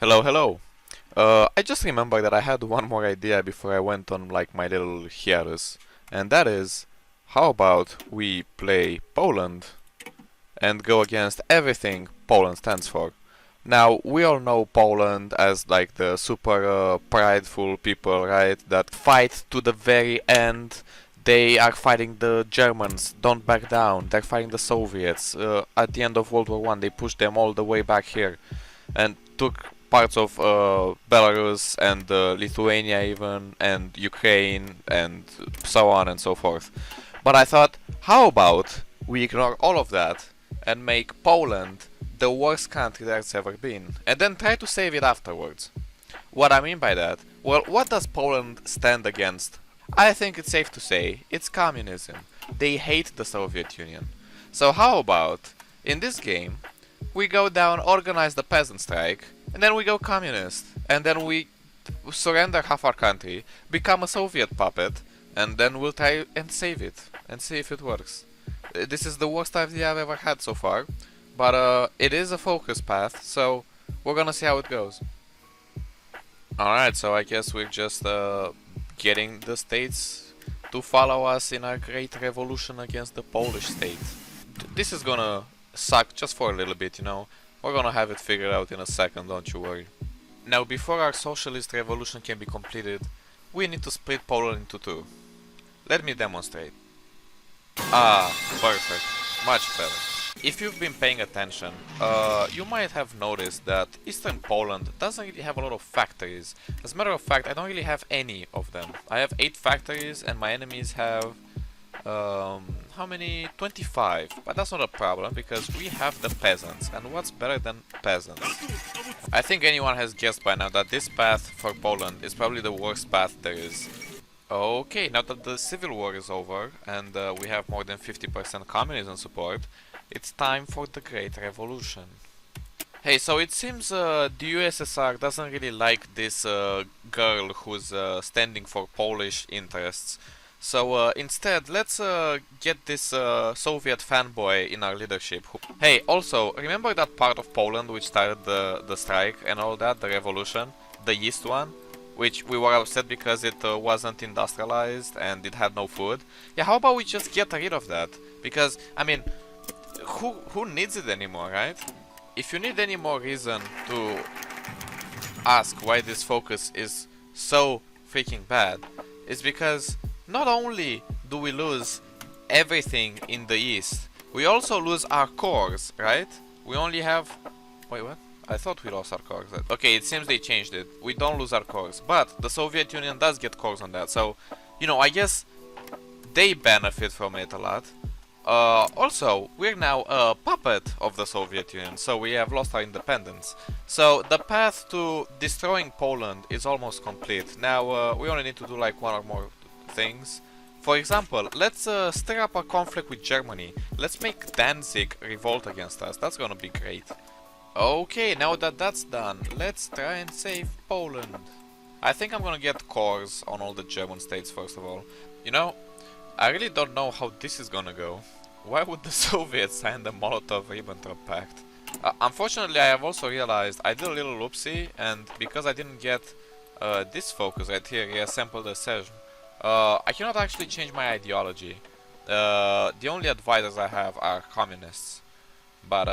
Hello, hello. I just remembered that I had one more idea before I went on like my little hiatus, and that is, how about we play Poland and go against everything Poland stands for? Now, we all know Poland as like the super prideful people, right? That fight to the very end. They are fighting the Germans, don't back down. They're fighting the Soviets. At the end of World War One, they pushed them all the way back here and took parts of Belarus and Lithuania even and Ukraine and so on and so forth. But I thought, how about we ignore all of that and make Poland the worst country there's ever been, and then try to save it afterwards. What I mean by that? Well, what does Poland stand against? I think it's safe to say it's communism. They hate the Soviet Union. So how about, in this game, we go down, organize the peasant strike, and then we go communist, and then we surrender half our country, become a Soviet puppet, and then we'll try and save it, and see if it works. This is the worst idea I've ever had so far, but it is a focus path, so we're gonna see how it goes. Alright, so I guess we're just getting the states to follow us in our great revolution against the Polish state. This is gonna suck just for a little bit, you know. We're gonna have it figured out in a second, don't you worry. Now, before our socialist revolution can be completed, we need to split Poland into two. Let me demonstrate. Ah, perfect. Much better. If you've been paying attention, you might have noticed that Eastern Poland doesn't really have a lot of factories. As a matter of fact, I don't really have any of them. I have 8 factories and my enemies have how many? 25. But that's not a problem because we have the peasants. And what's better than peasants? I think anyone has guessed by now that this path for Poland is probably the worst path there is. Okay, now that the civil war is over and we have more than 50% communism support, it's time for the Great Revolution. Hey, so it seems the USSR doesn't really like this girl who's standing for Polish interests. So instead, let's get this Soviet fanboy in our leadership. Hey, also, remember that part of Poland which started the strike and all that, the revolution? The east one? Which we were upset because it wasn't industrialized and it had no food. Yeah, how about we just get rid of that? Because, I mean, who needs it anymore, right? If you need any more reason to ask why this focus is so freaking bad, it's because not only do we lose everything in the east, we also lose our cores, right? We only have... Wait, what? I thought we lost our cores. Okay, it seems they changed it. We don't lose our cores, but the Soviet Union does get cores on that, so, you know, I guess they benefit from it a lot. Also, we're now a puppet of the Soviet Union, so we have lost our independence. So the path to destroying Poland is almost complete. Now we only need to do like one or more things. For example, let's stir up a conflict with Germany. Let's make Danzig revolt against us. That's gonna be great. Okay, now that that's done, let's try and save Poland. I think I'm gonna get cores on all the German states first of all. You know, I really don't know how this is gonna go. Why would the Soviets sign the Molotov-Ribbentrop Pact? Unfortunately, I have also realized I did a little oopsie, and because I didn't get this focus right here, reassemble the Sejm, I cannot actually change my ideology. The only advisors I have are communists. But,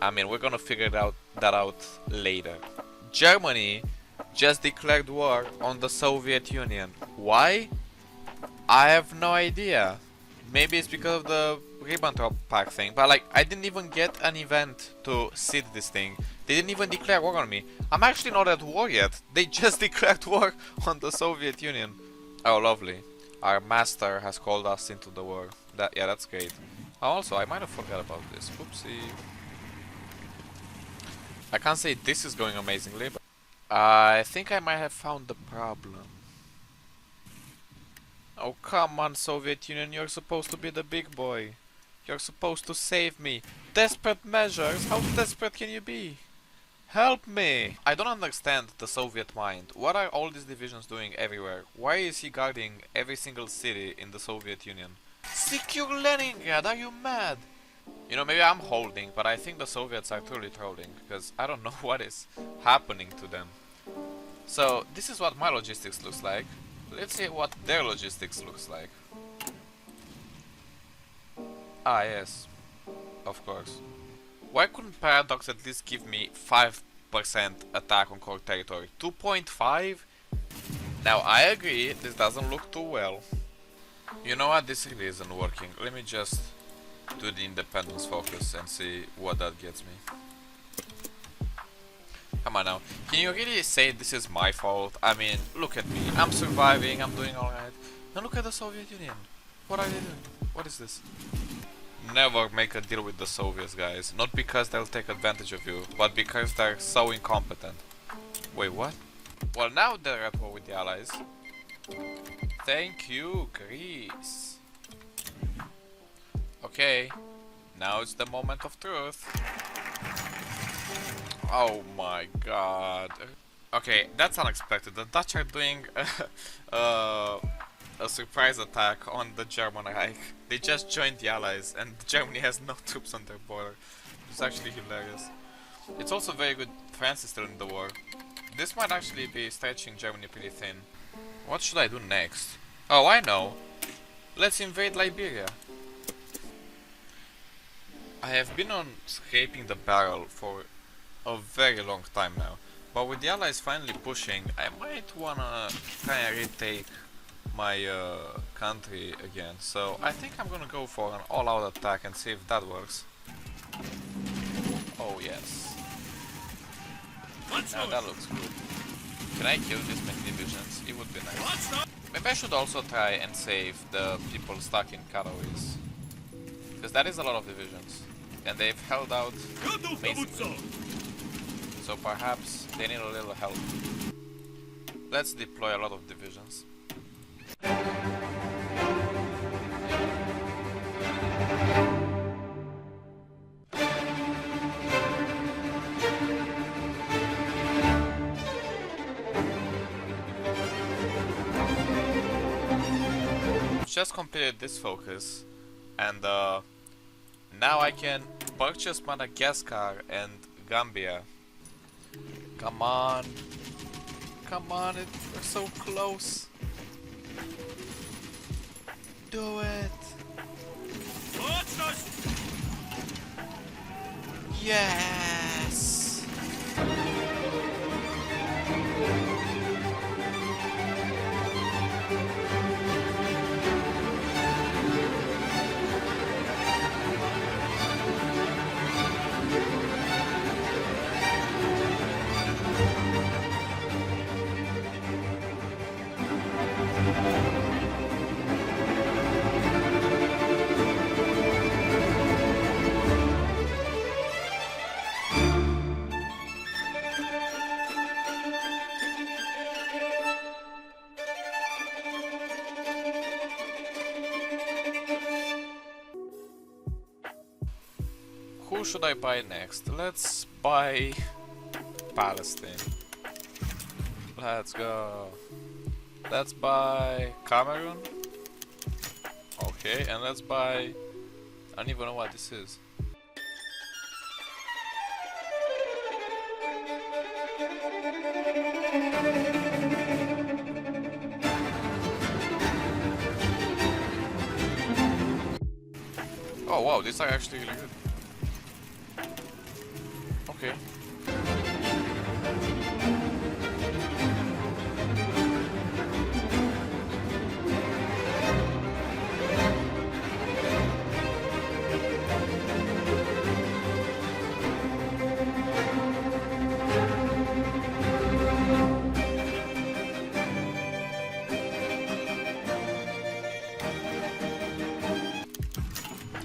I mean, we're gonna figure that out later. Germany just declared war on the Soviet Union. Why? I have no idea. Maybe it's because of the Ribbentrop Pact thing, but like, I didn't even get an event to seed this thing. They didn't even declare war on me. I'm actually not at war yet. They just declared war on the Soviet Union. Oh, lovely. Our master has called us into the war. Yeah, that's great. Also, I might have forgot about this. Oopsie. I can't say this is going amazingly, but I think I might have found the problem. Oh, come on, Soviet Union, you're supposed to be the big boy. You're supposed to save me. Desperate measures? How desperate can you be? Help me! I don't understand the Soviet mind. What are all these divisions doing everywhere? Why is he guarding every single city in the Soviet Union? Secure Leningrad, are you mad? You know, maybe I'm holding, but I think the Soviets are truly trolling, because I don't know what is happening to them. So, this is what my logistics looks like. Let's see what their logistics looks like. Ah, yes. Of course. Why couldn't Paradox at least give me 5% attack on core territory? 2.5? Now, I agree, this doesn't look too well. You know what, this really isn't working. Let me just do the independence focus and see what that gets me. Come on now, can you really say this is my fault? I mean, look at me, I'm surviving, I'm doing alright. Now look at the Soviet Union. What are they doing? What is this? Never make a deal with the Soviets, guys. Not because they'll take advantage of you, but because they're so incompetent. Wait, what? Well, now they're at war with the Allies. Thank you, Greece. Okay, now it's the moment of truth. Oh my god. Okay, that's unexpected. The Dutch are doing a surprise attack on the German Reich. They just joined the Allies and Germany has no troops on their border. It's actually hilarious. It's also very good France is still in the war. This might actually be stretching Germany pretty thin. What should I do next? Oh, I know. Let's invade Liberia. I have been on scraping the barrel for a very long time now. But with the Allies finally pushing, I might wanna kinda retake my country again. So I think I'm gonna go for an all-out attack and see if that works. Oh yes. Now that looks good. Can I kill this many divisions? It would be nice. Maybe I should also try and save the people stuck in Katowice. Because that is a lot of divisions. And they've held out amazingly. So perhaps they need a little help. Let's deploy a lot of divisions. Just completed this focus, and now I can purchase Madagascar and Gambia. Come on, we're so close. Do it. Yes. Who should I buy next? Let's buy Palestine. Let's go. Let's buy Cameroon. Okay, and let's buy... I don't even know what this is. Oh wow, these are actually really good. Okay.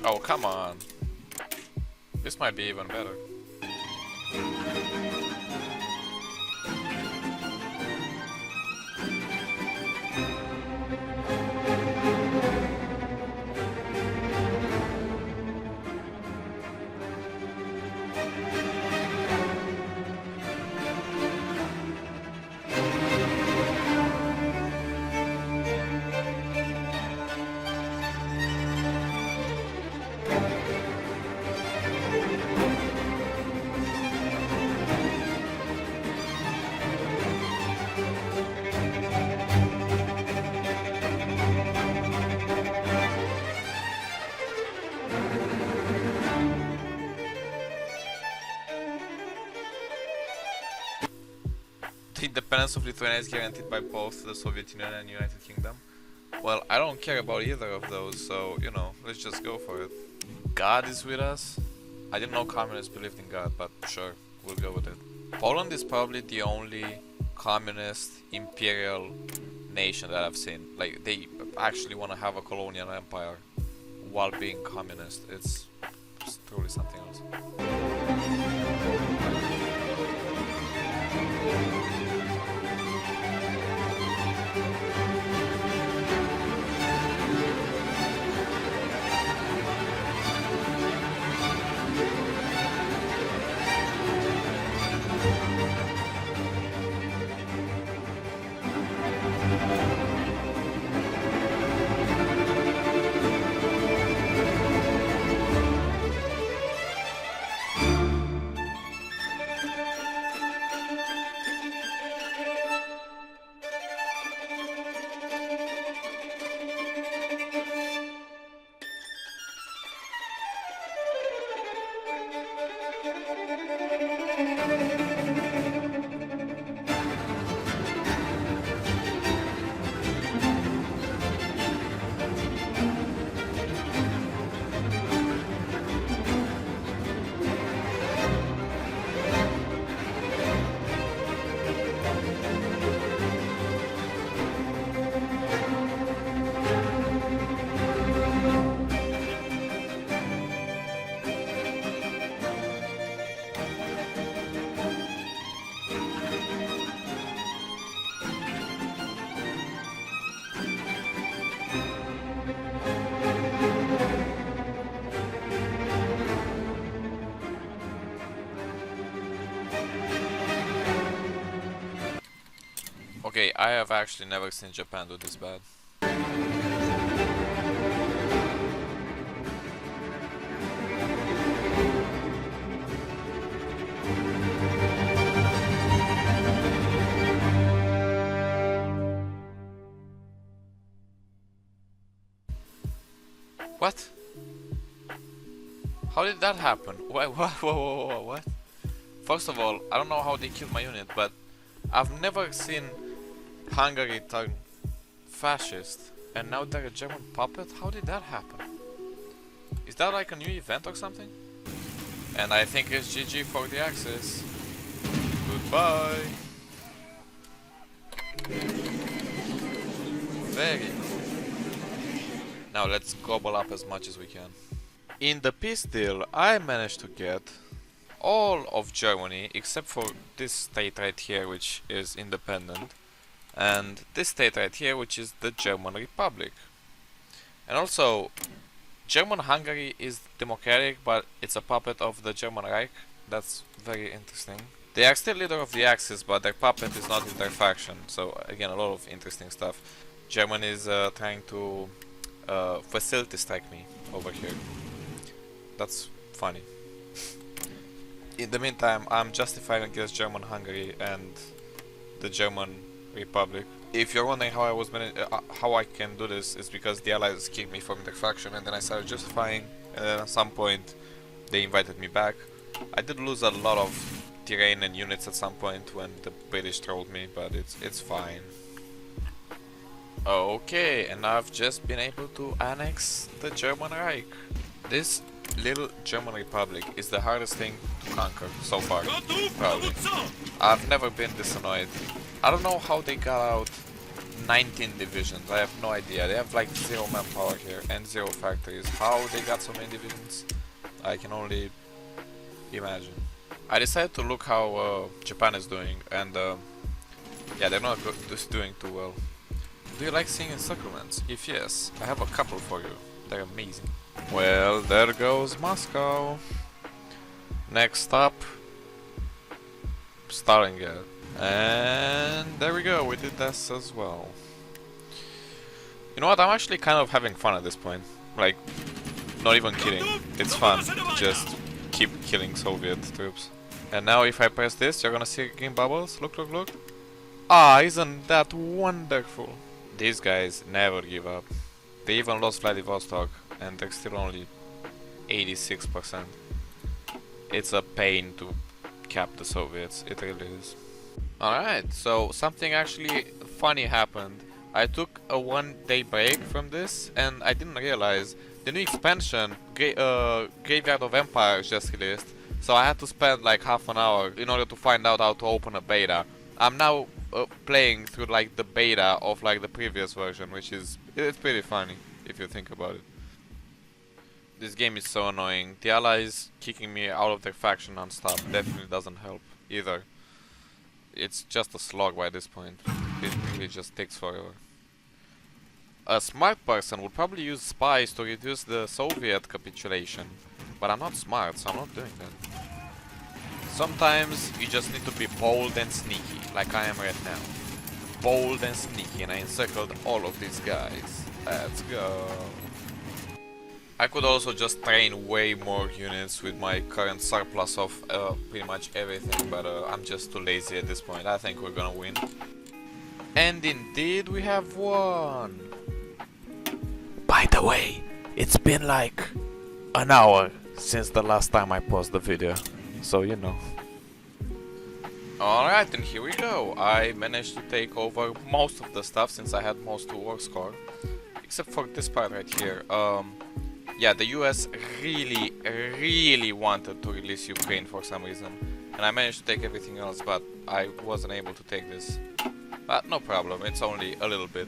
Oh, come on. This might be even better. The independence of Lithuania is guaranteed by both the Soviet Union and United Kingdom. Well, I don't care about either of those, so, you know, let's just go for it. God is with us. I didn't know communists believed in God, but sure, we'll go with it. Poland is probably the only communist imperial nation that I've seen. Like, they actually want to have a colonial empire while being communist. It's truly something else. Okay, I have actually never seen Japan do this bad. What? How did that happen? What? First of all, I don't know how they killed my unit, but I've never seen Hungary turn fascist, and now they're a German puppet? How did that happen? Is that like a new event or something? And I think it's GG for the Axis. Goodbye! Very good. Now let's gobble up as much as we can. In the peace deal, I managed to get all of Germany except for this state right here, which is independent, and this state right here, which is the German Republic. And also, German-Hungary is democratic, but it's a puppet of the German Reich. That's very interesting. They are still leader of the Axis, but their puppet is not in their faction. So again, a lot of interesting stuff. Germany is trying to facility strike me over here. That's funny. In the meantime, I'm justifying against German-Hungary and the German Republic. If you're wondering how how I can do this, it's because the Allies kicked me from their faction, and then I started justifying, and then at some point they invited me back. I did lose a lot of terrain and units at some point when the British trolled me, but it's fine. Okay, and I've just been able to annex the German Reich. This little German Republic is the hardest thing to conquer so far, probably. I've never been this annoyed. I don't know how they got out 19 divisions, I have no idea. They have like 0 manpower here and 0 factories. How they got so many divisions, I can only imagine. I decided to look how Japan is doing, and yeah, they're not just doing too well. Do you like singing sacraments? If yes, I have a couple for you. They're amazing. Well, there goes Moscow. Next stop, Stalingrad. And there we go, we did this as well. You know what, I'm actually kind of having fun at this point. Like, not even kidding. It's fun to just keep killing Soviet troops. And now if I press this, you're gonna see green bubbles. Look, look, look. Ah, isn't that wonderful? These guys never give up. They even lost Vladivostok, and they're still only 86%. It's a pain to cap the Soviets, it really is. Alright, so something actually funny happened. I took a 1 day break from this and I didn't realize the new expansion, Graveyard of Empires, just released. So I had to spend like half an hour in order to find out how to open a beta. I'm now playing through like the beta of like the previous version, which is it's pretty funny if you think about it. This game is so annoying. The allies kicking me out of their faction non-stop definitely doesn't help either. It's just a slog by this point. It really just takes forever. A smart person would probably use spies to reduce the Soviet capitulation. But I'm not smart, so I'm not doing that. Sometimes you just need to be bold and sneaky, like I am right now. Bold and sneaky, and I encircled all of these guys. Let's go. I could also just train way more units with my current surplus of pretty much everything, but I'm just too lazy at this point. I think we're gonna win. And indeed we have won! By the way, it's been like an hour since the last time I posted the video, so you know. Alright, and here we go. I managed to take over most of the stuff since I had most to war score. Except for this part right here. Yeah, the US really wanted to release Ukraine for some reason. And I managed to take everything else, but I wasn't able to take this. But no problem, it's only a little bit.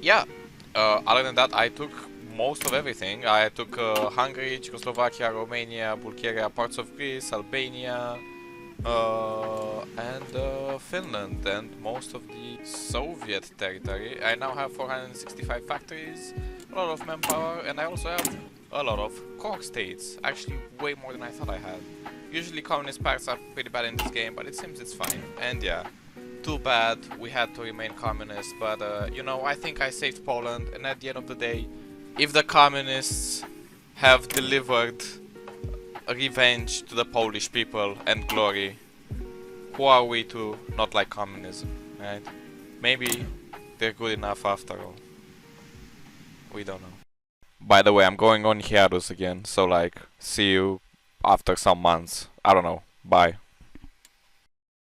Yeah, other than that, I took most of everything. I took Hungary, Czechoslovakia, Romania, Bulgaria, parts of Greece, Albania, and Finland, and most of the Soviet territory. I now have 465 factories, a lot of manpower, and I also have a lot of core states. Actually, way more than I thought I had. Usually communist parts are pretty bad in this game, but it seems it's fine. And yeah, too bad we had to remain communist, but you know, I think I saved Poland, and at the end of the day, if the communists have delivered revenge to the Polish people and glory, who are we to not like communism, right? Maybe they're good enough after all. We don't know. By the way, I'm going on hiatus again, so like, see you after some months. I don't know. Bye.